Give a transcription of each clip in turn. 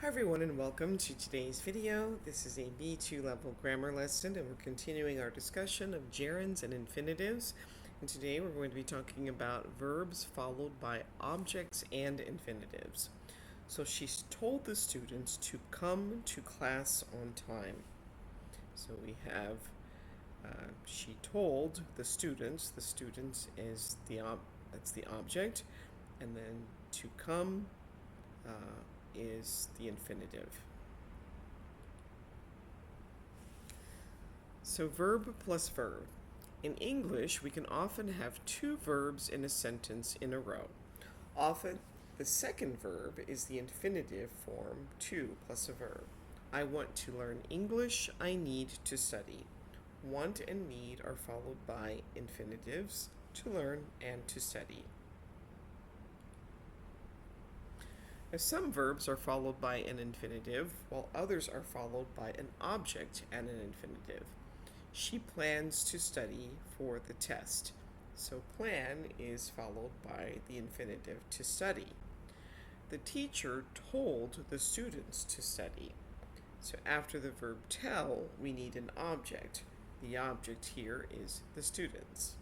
Hi everyone and welcome to today's video. This is a B2 level grammar lesson and we're continuing our discussion of gerunds and infinitives. And today we're going to be talking about verbs followed by objects and infinitives. So she's told the students to come to class on time. So we have she told the students is that's the object, and then to come is the infinitive. So verb plus verb. In English, we can often have two verbs in a sentence in a row. Often, the second verb is the infinitive form, to plus a verb. I want to learn English, I need to study. Want and need are followed by infinitives, to learn and to study. Now, some verbs are followed by an infinitive, while others are followed by an object and an infinitive. She plans to study for the test. So plan is followed by the infinitive to study. The teacher told the students to study. So after the verb tell, we need an object. The object here is the students.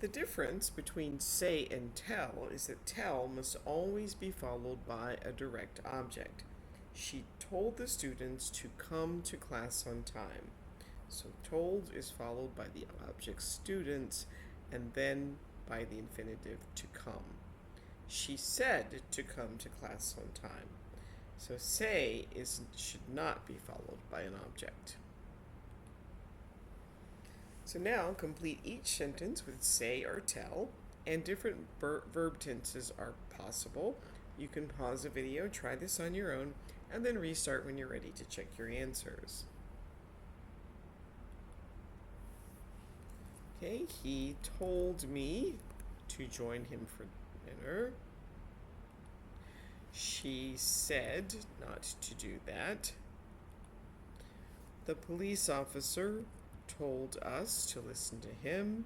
The difference between say and tell is that tell must always be followed by a direct object. She told the students to come to class on time. So told is followed by the object students and then by the infinitive to come. She said to come to class on time. So say should not be followed by an object. So now complete each sentence with say or tell, and different verb tenses are possible. You can pause the video, try this on your own, and then restart when you're ready to check your answers. Okay, he told me to join him for dinner. She said not to do that. The police officer told us to listen to him.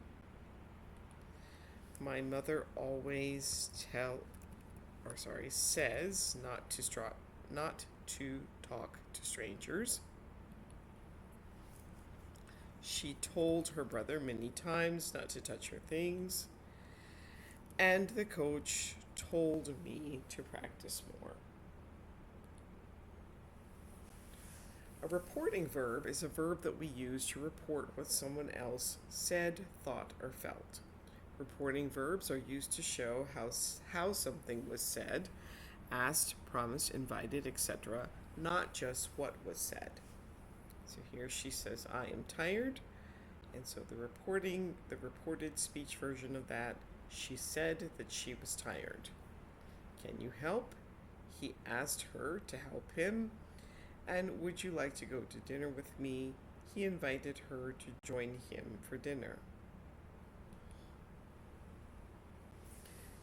My mother always says not to talk to strangers. She told her brother many times not to touch her things. And the coach told me to practice more. A reporting verb is a verb that we use to report what someone else said, thought, or felt. Reporting verbs are used to show how something was said, asked, promised, invited, etc., not just what was said. So here she says, I am tired, and so the reported speech version of that, she said that she was tired. Can you help? He asked her to help him. And would you like to go to dinner with me? He invited her to join him for dinner.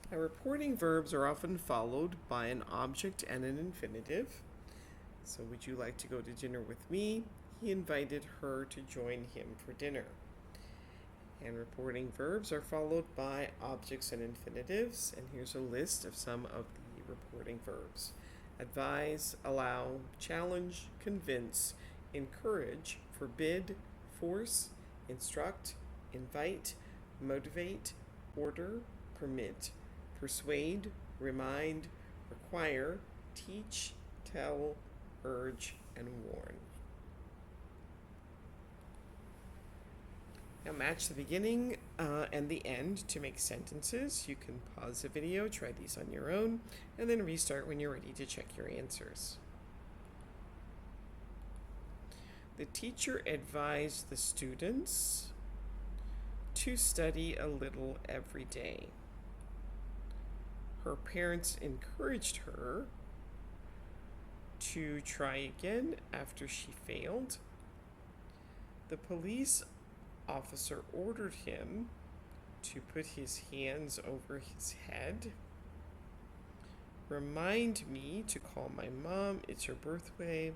Now, reporting verbs are often followed by an object and an infinitive. So, would you like to go to dinner with me? He invited her to join him for dinner. And reporting verbs are followed by objects and infinitives. And here's a list of some of the reporting verbs. Advise, allow, challenge, convince, encourage, forbid, force, instruct, invite, motivate, order, permit, persuade, remind, require, teach, tell, urge, and warn. Now match the beginning and the end to make sentences. You can pause the video, try these on your own, and then restart when you're ready to check your answers. The teacher advised the students to study a little every day. Her parents encouraged her to try again after she failed. The police officer ordered him to put his hands over his head. Remind me to call my mom, it's her birthday.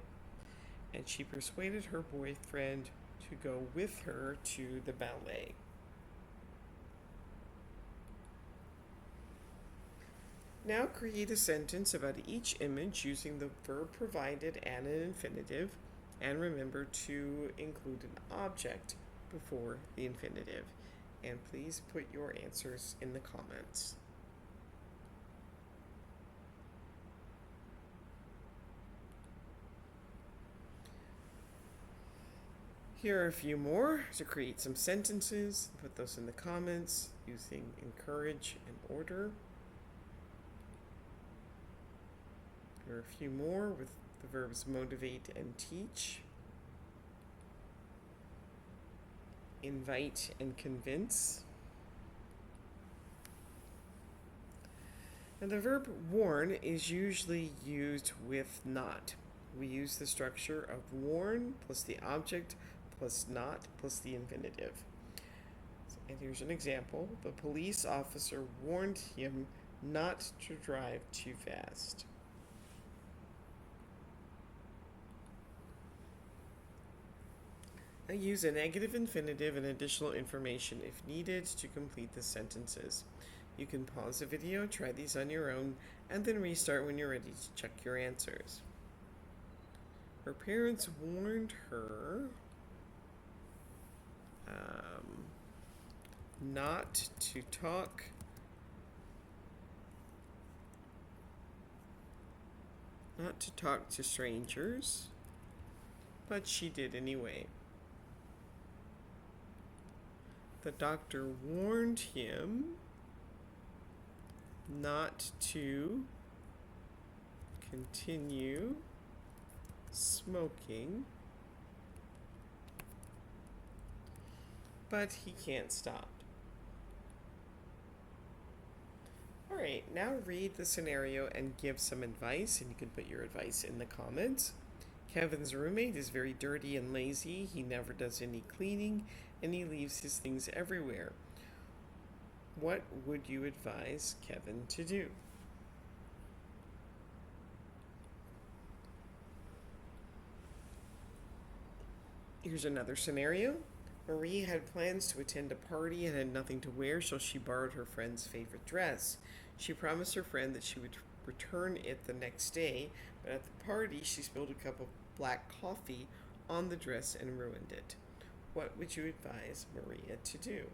And she persuaded her boyfriend to go with her to the ballet. Now create a sentence about each image using the verb provided and an infinitive, and remember to include an object before the infinitive. And please put your answers in the comments. Here are a few more to create some sentences. Put those in the comments using encourage and order. Here are a few more with the verbs motivate and teach, invite and convince. And the verb warn is usually used with not. We use the structure of warn plus the object plus not plus the infinitive. And here's an example. The police officer warned him not to drive too fast. Now use a negative infinitive and additional information if needed to complete the sentences. You can pause the video, try these on your own, and then restart when you're ready to check your answers. Her parents warned her not to talk to strangers, but she did anyway. The doctor warned him not to continue smoking, but he can't stop. Alright, now read the scenario and give some advice, and you can put your advice in the comments. Kevin's roommate is very dirty and lazy. He never does any cleaning, and he leaves his things everywhere. What would you advise Kevin to do? Here's another scenario. Marie had plans to attend a party and had nothing to wear, so she borrowed her friend's favorite dress. She promised her friend that she would return it the next day, but at the party she spilled a cup of black coffee on the dress and ruined it. What would you advise Maria to do?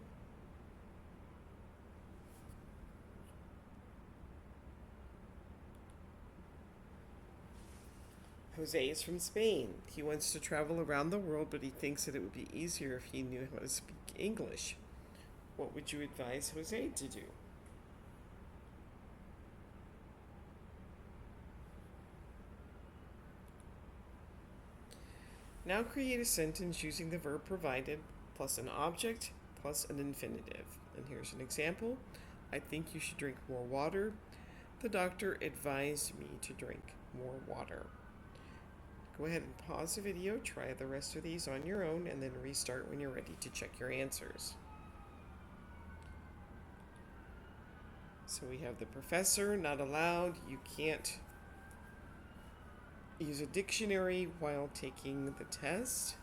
Jose is from Spain. He wants to travel around the world, but he thinks that it would be easier if he knew how to speak English. What would you advise Jose to do? Now create a sentence using the verb provided plus an object plus an infinitive. And here's an example. I think you should drink more water. The doctor advised me to drink more water. Go ahead and pause the video, try the rest of these on your own, and then restart when you're ready to check your answers. So we have the professor, not allowed. You can't use a dictionary while taking the test.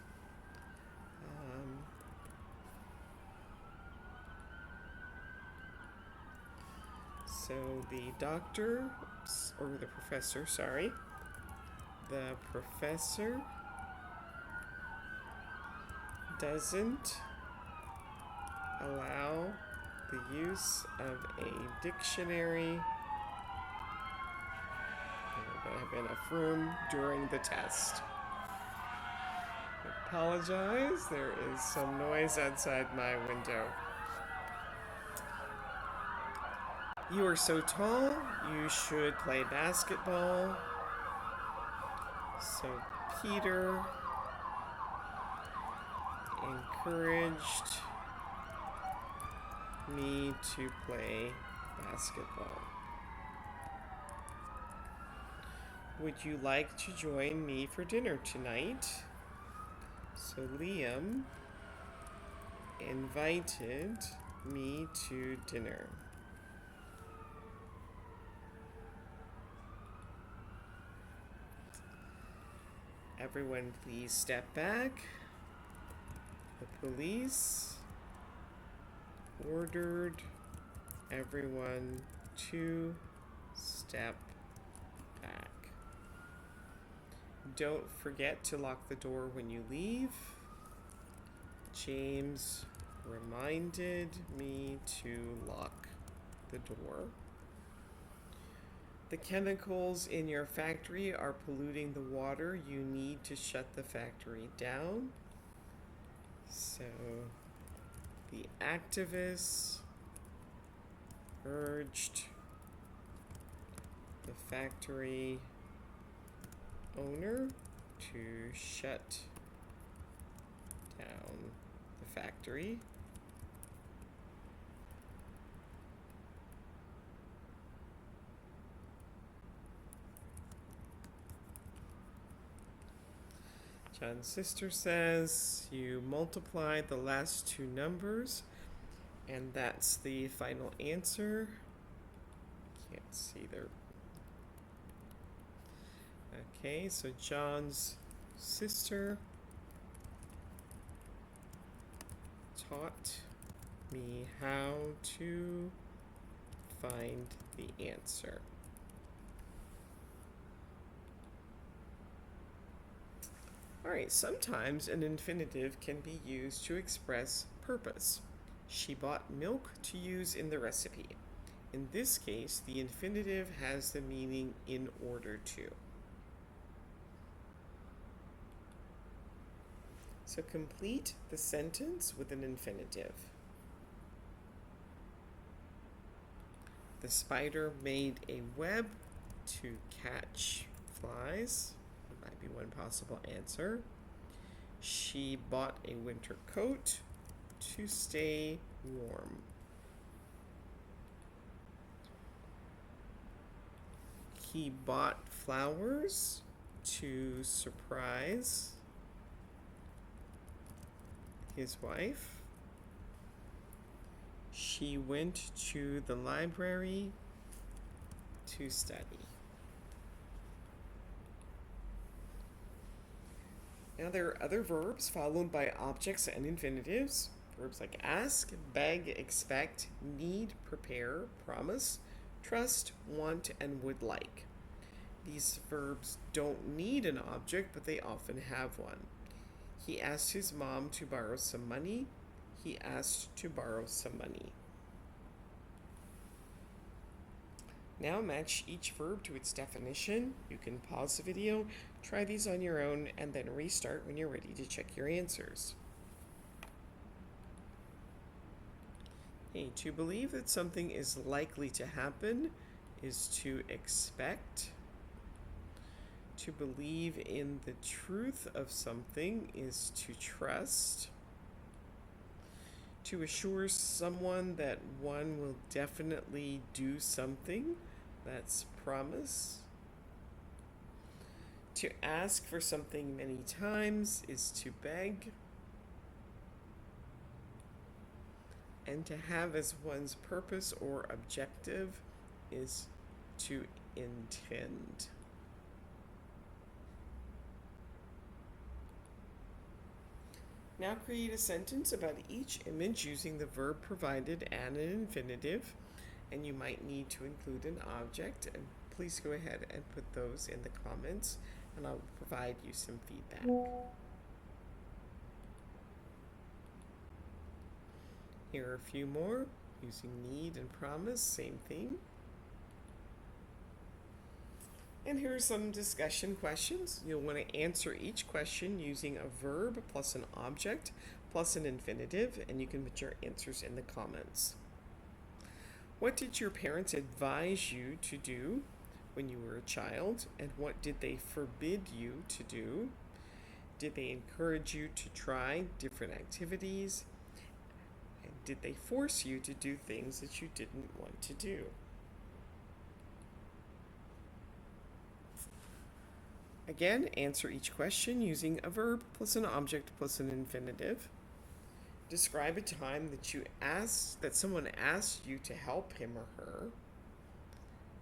So the doctor, or the professor, sorry. The professor doesn't allow the use of a dictionary. There have enough room during the test. I apologize, there is some noise outside my window. You are so tall, you should play basketball. So Peter encouraged me to play basketball. Would you like to join me for dinner tonight? So Liam invited me to dinner. Everyone please step back. The police ordered everyone to step back. Don't forget to lock the door when you leave. James reminded me to lock the door. The chemicals in your factory are polluting the water. You need to shut the factory down. So the activists urged the factory owner to shut down the factory. John's sister says you multiply the last two numbers, and that's the final answer. Can't see there. Okay, so John's sister taught me how to find the answer. Alright, sometimes an infinitive can be used to express purpose. She bought milk to use in the recipe. In this case, the infinitive has the meaning in order to. So complete the sentence with an infinitive. The spider made a web to catch flies. That might be one possible answer. She bought a winter coat to stay warm. He bought flowers to surprise his wife. She went to the library to study. Now there are other verbs followed by objects and infinitives. Verbs like ask, beg, expect, need, prepare, promise, trust, want, and would like. These verbs don't need an object, but they often have one. He asked his mom to borrow some money. He asked to borrow some money. Now match each verb to its definition. You can pause the video, try these on your own, and then restart when you're ready to check your answers. Okay, to believe that something is likely to happen is to expect. To believe in the truth of something is to trust. To assure someone that one will definitely do something, that's promise. To ask for something many times is to beg. And to have as one's purpose or objective is to intend. Now create a sentence about each image using the verb provided and an infinitive, and you might need to include an object, and please go ahead and put those in the comments and I'll provide you some feedback. Here are a few more using need and promise, same thing. And here are some discussion questions. You'll want to answer each question using a verb plus an object plus an infinitive, and you can put your answers in the comments. What did your parents advise you to do when you were a child, and what did they forbid you to do? Did they encourage you to try different activities? And did they force you to do things that you didn't want to do? Again, answer each question using a verb plus an object plus an infinitive. Describe a time that someone asked you to help him or her.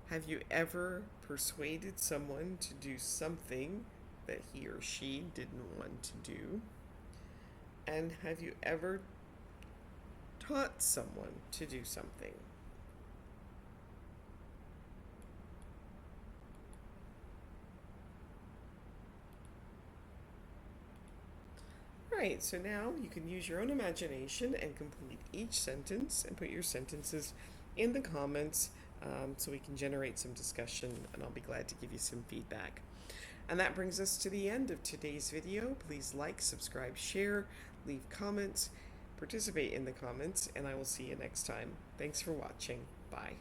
Have you ever persuaded someone to do something that he or she didn't want to do? And have you ever taught someone to do something? right, so now you can use your own imagination and complete each sentence and put your sentences in the comments so we can generate some discussion, and I'll be glad to give you some feedback. And that brings us to the end of today's video. Please like, subscribe, share, leave comments, participate in the comments, and I will see you next time. Thanks for watching. Bye.